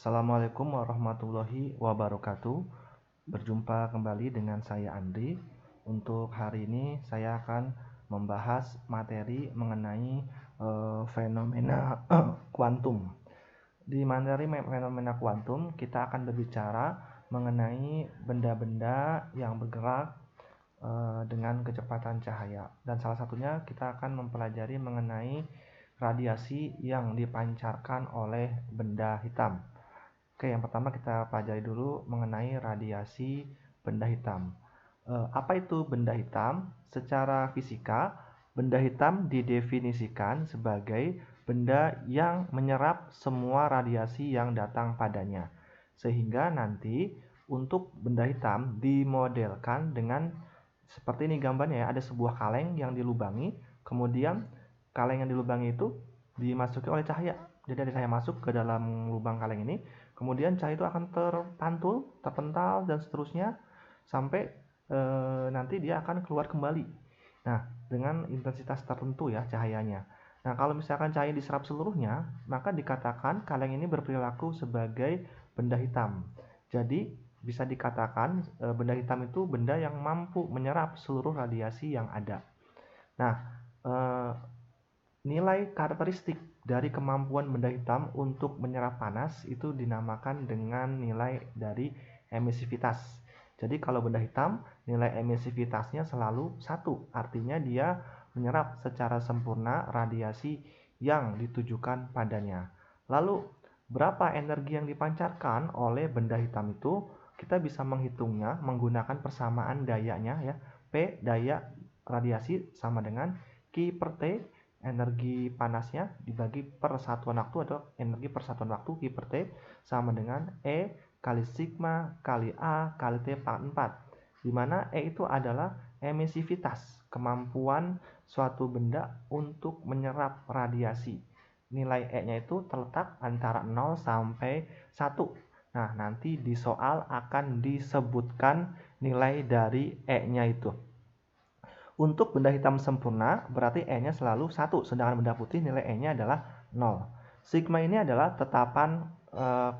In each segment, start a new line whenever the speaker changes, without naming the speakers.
Assalamualaikum warahmatullahi wabarakatuh. Berjumpa kembali dengan saya Andri. Untuk hari ini saya akan membahas materi mengenai fenomena kuantum. Di materi fenomena kuantum kita akan berbicara mengenai benda-benda yang bergerak dengan kecepatan cahaya, dan salah satunya kita akan mempelajari mengenai radiasi yang dipancarkan oleh benda hitam. Oke, yang pertama kita pelajari dulu mengenai radiasi benda hitam. Apa itu benda hitam? Secara fisika, benda hitam didefinisikan sebagai benda yang menyerap semua radiasi yang datang padanya. Sehingga nanti untuk benda hitam dimodelkan dengan seperti ini gambarnya ya, ada sebuah kaleng yang dilubangi, kemudian kaleng yang dilubangi itu dimasuki oleh cahaya. Jadi ada cahaya masuk ke dalam lubang kaleng ini, kemudian cahaya itu akan terpantul, terpental, dan seterusnya sampai nanti dia akan keluar kembali. Nah, dengan intensitas tertentu ya cahayanya. Nah, kalau misalkan cahaya diserap seluruhnya, maka dikatakan kaleng ini berperilaku sebagai benda hitam. Jadi, bisa dikatakan benda hitam itu benda yang mampu menyerap seluruh radiasi yang ada. Nah, nilai karakteristik dari kemampuan benda hitam untuk menyerap panas itu dinamakan dengan nilai dari emisivitas. Jadi kalau benda hitam nilai emisivitasnya selalu 1, artinya dia menyerap secara sempurna radiasi yang ditujukan padanya. Lalu berapa energi yang dipancarkan oleh benda hitam itu? Kita bisa menghitungnya menggunakan persamaan dayanya ya. P daya radiasi sama dengan Q per T energi panasnya dibagi per satuan waktu atau energi per satuan waktu Q per T sama dengan E kali sigma kali A kali T pangkat 4, di mana E itu adalah emisivitas, kemampuan suatu benda untuk menyerap radiasi. Nilai E-nya itu terletak antara 0 sampai 1. Nah, nanti di soal akan disebutkan nilai dari E-nya itu. Untuk benda hitam sempurna, berarti E-nya selalu 1, sedangkan benda putih nilai E-nya adalah 0. Sigma ini adalah tetapan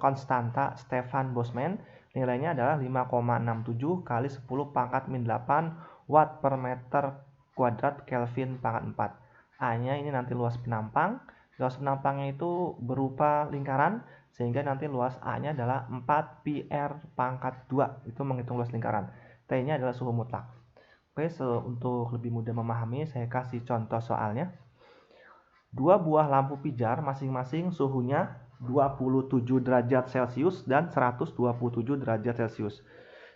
konstanta Stefan Boltzmann, nilainya adalah 5,67 kali 10 pangkat min 8 watt per meter kuadrat Kelvin pangkat 4. A-nya ini nanti luas penampang. Luas penampangnya itu berupa lingkaran, sehingga nanti luas A-nya adalah 4 pi R pangkat 2. Itu menghitung luas lingkaran. T-nya adalah suhu mutlak. Oke, untuk lebih mudah memahami, saya kasih contoh soalnya. Dua buah lampu pijar masing-masing suhunya 27 derajat Celcius dan 127 derajat Celcius.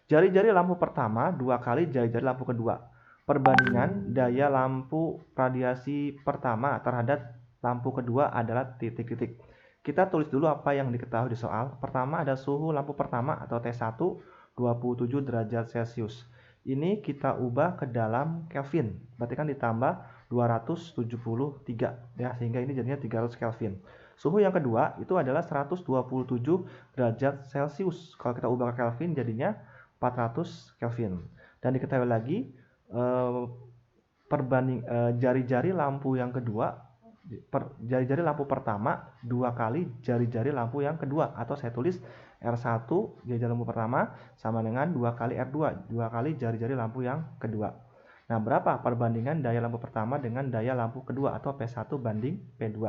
Jari-jari lampu pertama 2 kali jari-jari lampu kedua. Perbandingan daya lampu radiasi pertama terhadap lampu kedua adalah titik-titik. Kita tulis dulu apa yang diketahui di soal. Pertama ada suhu lampu pertama atau T1 27 derajat Celcius. Ini kita ubah ke dalam Kelvin. Berarti kan ditambah 273 ya, sehingga ini jadinya 300 Kelvin. Suhu yang kedua itu adalah 127 derajat Celcius. Kalau kita ubah ke Kelvin jadinya 400 Kelvin. Dan diketahui lagi jari-jari lampu yang kedua, jari-jari lampu pertama 2 kali jari-jari lampu yang kedua, atau saya tulis R1 jari-jari lampu pertama sama dengan 2 kali R2, 2 kali jari-jari lampu yang kedua. Nah, berapa perbandingan daya lampu pertama dengan daya lampu kedua atau P1 banding P2.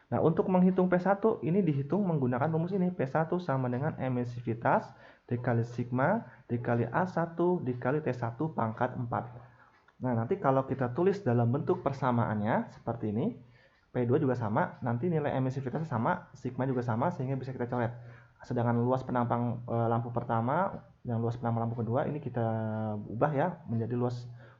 Nah, untuk menghitung P1 ini dihitung menggunakan rumus ini. P1 sama dengan emisivitas dikali sigma dikali A1 dikali T1 pangkat 4. Nah, nanti kalau kita tulis dalam bentuk persamaannya seperti ini, P2 juga sama, nanti nilai emisivitasnya sama, sigma juga sama, sehingga bisa kita coret. Sedangkan luas penampang lampu pertama dan luas penampang lampu kedua ini kita ubah ya menjadi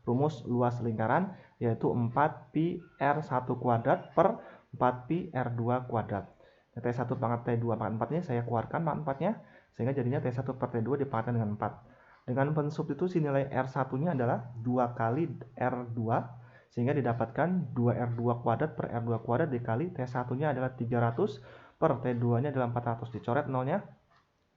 rumus luas lingkaran, yaitu 4 pi R1 kuadrat per 4 pi R2 kuadrat. T1 pangkat T2 pangkat 4 nya saya keluarkan pangkat 4 nya, sehingga jadinya T1 per T2 dipangkatkan dengan 4. Dengan pensubstitusi nilai R1 nya adalah 2 kali R2, sehingga didapatkan 2R2 kuadrat per R2 kuadrat dikali T1 nya adalah 300 per T2 nya adalah 400, dicoret nolnya.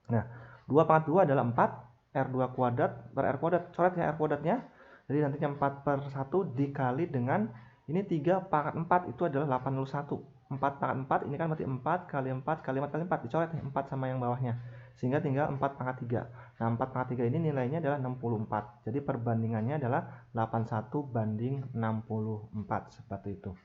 Nah, 2 pangkat 2 adalah 4, R2 kuadrat per R kuadrat, coret ya R kuadratnya. Jadi nantinya 4 per 1 dikali dengan ini 3 pangkat 4 itu adalah 81. 4/4 ini kan berarti 4 kali 4 kali 4 kali 4, dicoret nih 4 sama yang bawahnya, sehingga tinggal 4/3. Nah 4/3 ini nilainya adalah 64, jadi perbandingannya adalah 81/64, seperti itu.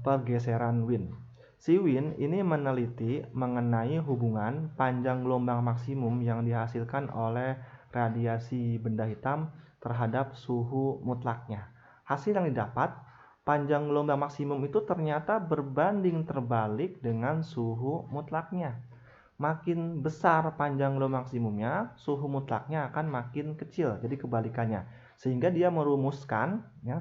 Pergeseran Wien. Si Wien ini meneliti mengenai hubungan panjang gelombang maksimum yang dihasilkan oleh radiasi benda hitam terhadap suhu mutlaknya. Hasil yang didapat, panjang gelombang maksimum itu ternyata berbanding terbalik dengan suhu mutlaknya. Makin besar panjang gelombang maksimumnya, suhu mutlaknya akan makin kecil, jadi kebalikannya. Sehingga dia merumuskan ya,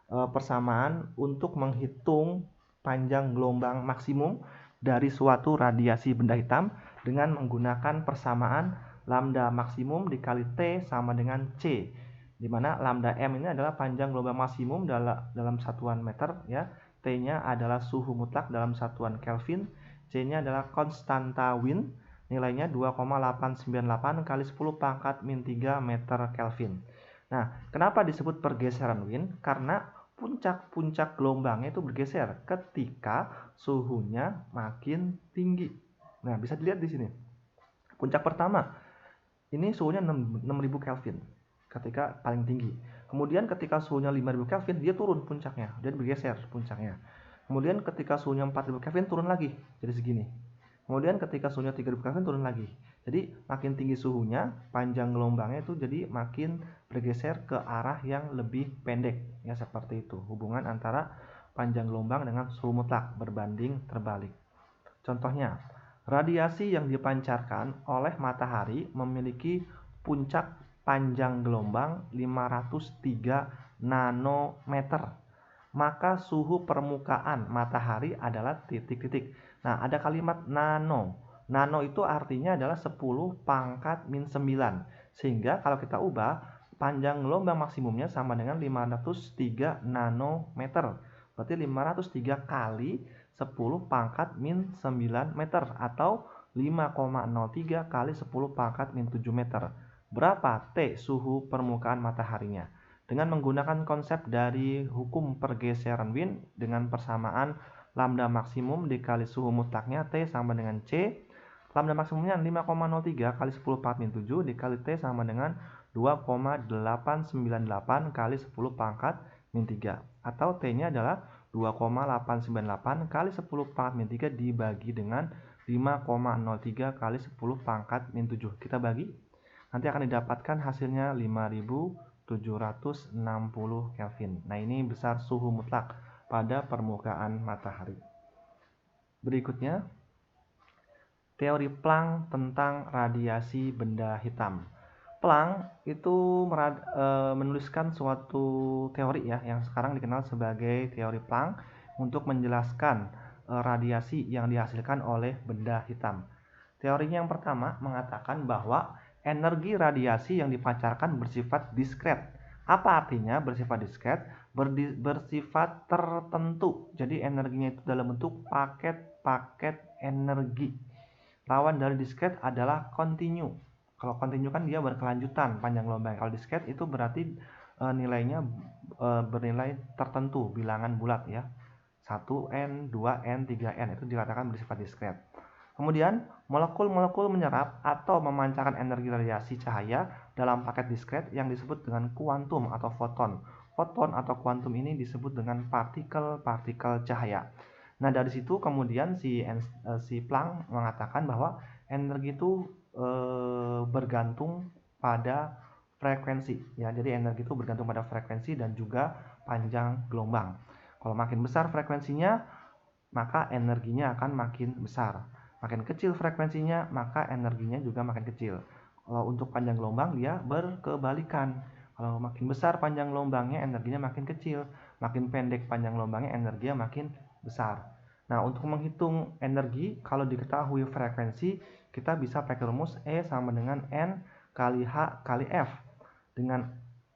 persamaan untuk menghitung panjang gelombang maksimum dari suatu radiasi benda hitam dengan menggunakan persamaan lambda maksimum dikali T sama dengan C, di mana lambda M ini adalah panjang gelombang maksimum dalam satuan meter ya, T-nya adalah suhu mutlak dalam satuan Kelvin, C-nya adalah konstanta Wien, nilainya 2,898 kali 10 pangkat min 3 meter Kelvin. Nah, kenapa disebut pergeseran Wien? Karena puncak-puncak gelombangnya itu bergeser ketika suhunya makin tinggi. Nah, bisa dilihat di sini. Puncak pertama, ini suhunya 6000 Kelvin ketika paling tinggi. Kemudian ketika suhunya 5000 Kelvin, dia turun puncaknya, jadi bergeser puncaknya. Kemudian ketika suhunya 4000 Kelvin turun lagi, jadi segini. Kemudian ketika suhunya 3000 Kelvin turun lagi. Jadi makin tinggi suhunya, panjang gelombangnya itu jadi makin bergeser ke arah yang lebih pendek. Ya seperti itu. Hubungan antara panjang gelombang dengan suhu mutlak berbanding terbalik. Contohnya, radiasi yang dipancarkan oleh matahari memiliki puncak panjang gelombang 503 nanometer. Maka suhu permukaan matahari adalah titik-titik. Nah, ada kalimat nano. Nano itu artinya adalah 10 pangkat min 9. Sehingga kalau kita ubah, panjang gelombang maksimumnya sama dengan 503 nanometer. Berarti 503 kali 10 pangkat min 9 meter atau 5,03 kali 10 pangkat min 7 meter. Berapa T suhu permukaan mataharinya? Dengan menggunakan konsep dari hukum pergeseran Wien dengan persamaan lambda maksimum dikali suhu mutlaknya T sama dengan C. Lambda maksimumnya 5,03 kali 10 pangkat min 7 dikali T sama dengan 2,898 kali 10 pangkat min 3. Atau T-nya adalah 2,898 kali 10 pangkat min 3 dibagi dengan 5,03 kali 10 pangkat min 7. Kita bagi, nanti akan didapatkan hasilnya 5760 Kelvin. Nah, ini besar suhu mutlak pada permukaan matahari. Berikutnya, teori Planck tentang radiasi benda hitam. Planck itu menuliskan suatu teori ya yang sekarang dikenal sebagai teori Planck untuk menjelaskan radiasi yang dihasilkan oleh benda hitam. Teorinya yang pertama mengatakan bahwa energi radiasi yang dipancarkan bersifat diskret. Apa artinya bersifat diskret? Bersifat tertentu. Jadi energinya itu dalam bentuk paket-paket energi. Lawan dari diskret adalah kontinu. Kalau kontinu kan dia berkelanjutan panjang gelombang. Kalau diskret itu berarti nilainya bernilai tertentu, bilangan bulat ya. 1N, 2N, 3N itu dikatakan bersifat diskret. Kemudian, molekul-molekul menyerap atau memancarkan energi radiasi cahaya dalam paket diskret yang disebut dengan kuantum atau foton. Foton atau kuantum ini disebut dengan partikel-partikel cahaya. Nah, dari situ kemudian si Planck mengatakan bahwa energi itu bergantung pada frekuensi. Ya, jadi energi itu bergantung pada frekuensi dan juga panjang gelombang. Kalau makin besar frekuensinya, maka energinya akan makin besar. Makin kecil frekuensinya, maka energinya juga makin kecil. Kalau untuk panjang gelombang, dia berkebalikan. Kalau makin besar panjang gelombangnya, energinya makin kecil. Makin pendek panjang gelombangnya, energinya makin besar. Nah, untuk menghitung energi, kalau diketahui frekuensi, kita bisa pakai rumus E sama dengan N kali H kali F. Dengan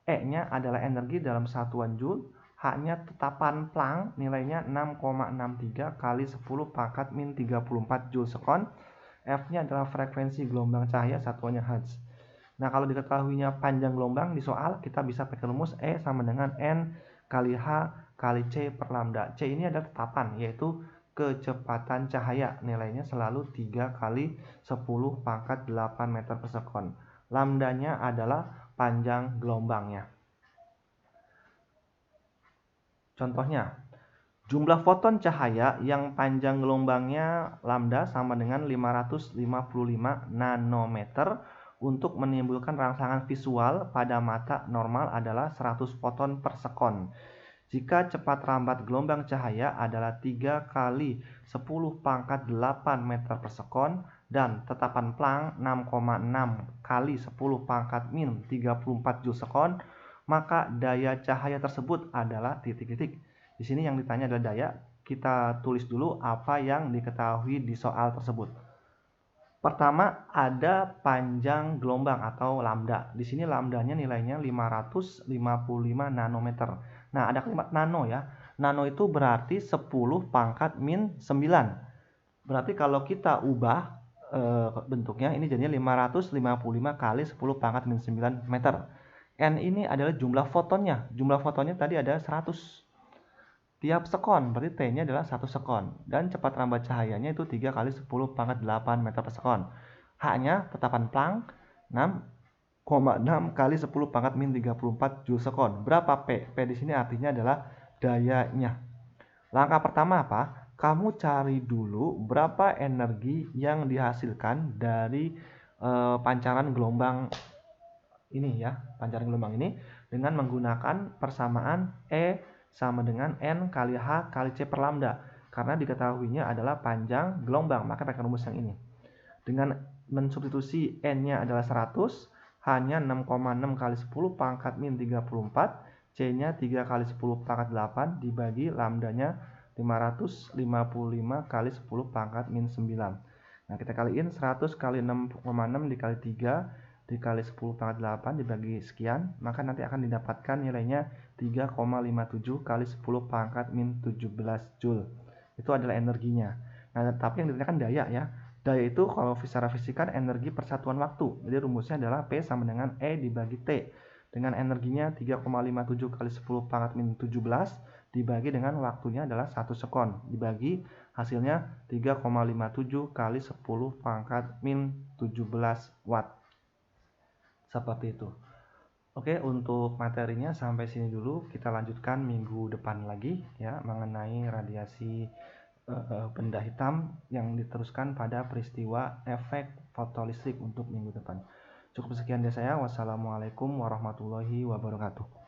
E-nya adalah energi dalam satuan Joule, H-nya tetapan Planck, nilainya 6,63 kali 10 pangkat min 34 Joule sekon. F-nya adalah frekuensi gelombang cahaya, satuannya Hertz. Nah, kalau diketahuinya panjang gelombang di soal, kita bisa pakai rumus E sama dengan N kali H kali C per lambda. C ini adalah tetapan, yaitu kecepatan cahaya. Nilainya selalu 3 kali 10 pangkat 8 meter per sekon. Lambdanya adalah panjang gelombangnya. Contohnya, jumlah foton cahaya yang panjang gelombangnya lambda sama dengan 555 nanometer untuk menimbulkan rangsangan visual pada mata normal adalah 100 foton per sekon. Jika cepat rambat gelombang cahaya adalah 3 kali 10 pangkat 8 meter per sekon dan tetapan Planck 6,6 kali 10 pangkat min 34 joule sekon, maka daya cahaya tersebut adalah titik-titik. Di sini yang ditanya adalah daya. Kita tulis dulu apa yang diketahui di soal tersebut. Pertama, ada panjang gelombang atau lambda. Di sini lambdanya nilainya 555 nanometer. Nah, ada kalimat nano ya. Nano itu berarti 10 pangkat min 9. Berarti kalau kita ubah bentuknya, ini jadinya 555 kali 10 pangkat min 9 meter. N ini adalah jumlah fotonnya. Jumlah fotonnya tadi ada 100 tiap sekon, berarti T-nya adalah 1 sekon. Dan cepat rambat cahayanya itu 3 kali 10 pangkat 8 meter per sekon. H-nya tetapan Planck 6,6 kali 10 pangkat min 34 joule sekon. Berapa P? P di sini artinya adalah dayanya. Langkah pertama apa? Kamu cari dulu berapa energi yang dihasilkan dari pancaran gelombang ini ya, pancaran gelombang ini dengan menggunakan persamaan E sama dengan N kali H kali C per lambda. Karena diketahuinya adalah panjang gelombang, maka pakai rumus yang ini. Dengan mensubstitusi N-nya adalah 100, H-nya 6,6 kali 10 pangkat min 34, C-nya 3 kali 10 pangkat 8 dibagi lambdanya 555 kali 10 pangkat min 9. Nah, kita kaliin 100 kali 6,6 dikali 3 dikali 10 pangkat 8 dibagi sekian, maka nanti akan didapatkan nilainya 3,57 kali 10 pangkat min 17 joule. Itu adalah energinya. Nah, tapi yang ditanyakan daya ya. Daya itu kalau secara fisika energi persatuan waktu. Jadi rumusnya adalah P sama dengan E dibagi T. Dengan energinya 3,57 kali 10 pangkat min 17 dibagi dengan waktunya adalah 1 sekon. Dibagi hasilnya 3,57 kali 10 pangkat min 17 watt. Seperti itu. Oke, untuk materinya sampai sini dulu. Kita lanjutkan minggu depan lagi ya mengenai radiasi benda hitam yang diteruskan pada peristiwa efek fotolistrik untuk minggu depan. Cukup sekian dari saya. Wassalamualaikum warahmatullahi wabarakatuh.